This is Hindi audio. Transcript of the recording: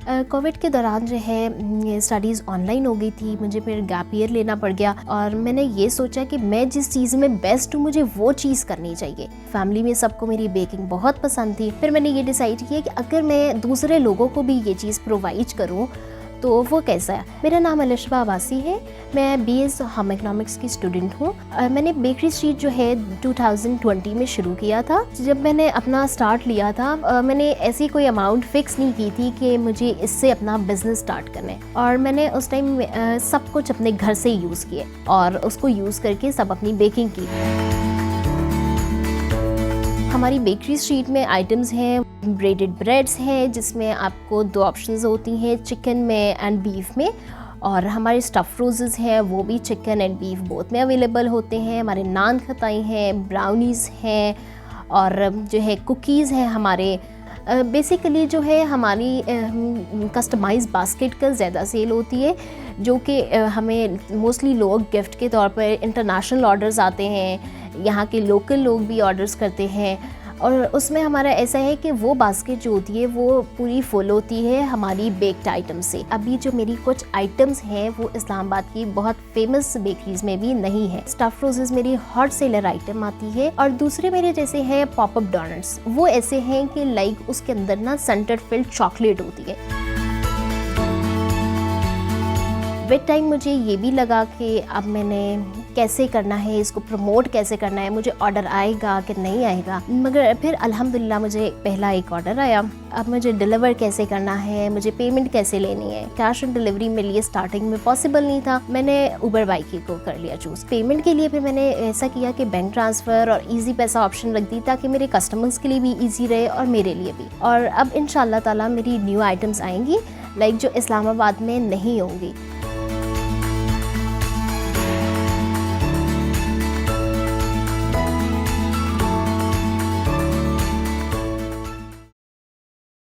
कोविड के दौरान जो है स्टडीज़ ऑनलाइन हो गई थी, मुझे फिर गैप ईयर लेना पड़ गया और मैंने ये सोचा कि मैं जिस चीज़ में बेस्ट हूँ मुझे वो चीज़ करनी चाहिए। फैमिली में सबको मेरी बेकिंग बहुत पसंद थी। फिर मैंने ये डिसाइड किया कि अगर मैं दूसरे लोगों को भी ये चीज़ प्रोवाइड करूँ तो वो कैसा है। मेरा नाम अलिशबा अब्बासी है, मैं BS होम इकोनॉमिक्स की स्टूडेंट हूँ। मैंने बेकरी स्ट्रीट जो है 2020 में शुरू किया था। जब मैंने अपना स्टार्ट लिया था मैंने ऐसी कोई अमाउंट फिक्स नहीं की थी कि मुझे इससे अपना बिजनेस स्टार्ट करना है और मैंने उस टाइम सब कुछ अपने घर से यूज़ किए और उसको यूज़ करके सब अपनी बेकिंग की। हमारी बेकरी स्ट्रीट में आइटम्स हैं, ब्रेडेड ब्रेड्स हैं जिसमें आपको 2 ऑप्शंस होती हैं, चिकन में एंड बीफ में, और हमारे स्टफ़ रोज़ेस हैं वो भी चिकन एंड बीफ बोथ में अवेलेबल होते हैं। हमारे नान खताई हैं, ब्राउनीज़ हैं और जो है कुकीज़ हैं हमारे। बेसिकली जो है हमारी कस्टमाइज़ बास्केट का ज़्यादा सेल होती है जो कि हमें मोस्टली लोग गिफ्ट के तौर पर इंटरनेशनल ऑर्डर्स आते हैं, यहाँ के लोकल लोग भी ऑर्डर्स करते हैं और उसमें हमारा ऐसा है कि वो बास्केट जो होती है वो पूरी फुल होती है हमारी बेक्ड आइटम से। अभी जो मेरी कुछ आइटम्स हैं वो इस्लामाबाद की बहुत फेमस बेकरीज में भी नहीं है। स्टफ़ रोजेस मेरी हॉट सेलर आइटम आती है और दूसरे मेरे जैसे हैं पॉपअप डोनट्स, वो ऐसे हैं कि लाइक उसके अंदर ना सेंटर फिल्ड चॉकलेट होती है। विद टाइम मुझे ये भी लगा कि अब मैंने कैसे करना है, इसको प्रमोट कैसे करना है, मुझे ऑर्डर आएगा कि नहीं आएगा। मगर फिर अल्हम्दुलिल्लाह मुझे पहला एक ऑर्डर आया। अब मुझे डिलीवर कैसे करना है, मुझे पेमेंट कैसे लेनी है। कैश ऑन डिलीवरी मेरे लिए स्टार्टिंग में पॉसिबल नहीं था, मैंने उबर बाइक को कर लिया चूज़। पेमेंट के लिए फिर मैंने ऐसा किया कि बैंक ट्रांसफ़र और ईजी पैसा ऑप्शन रख दी ताकि मेरे कस्टमर्स के लिए भी ईजी रहे और मेरे लिए भी। और अब इंशाअल्लाह ताला मेरी न्यू आइटम्स आएंगी लाइक जो इस्लामाबाद में नहीं होंगी।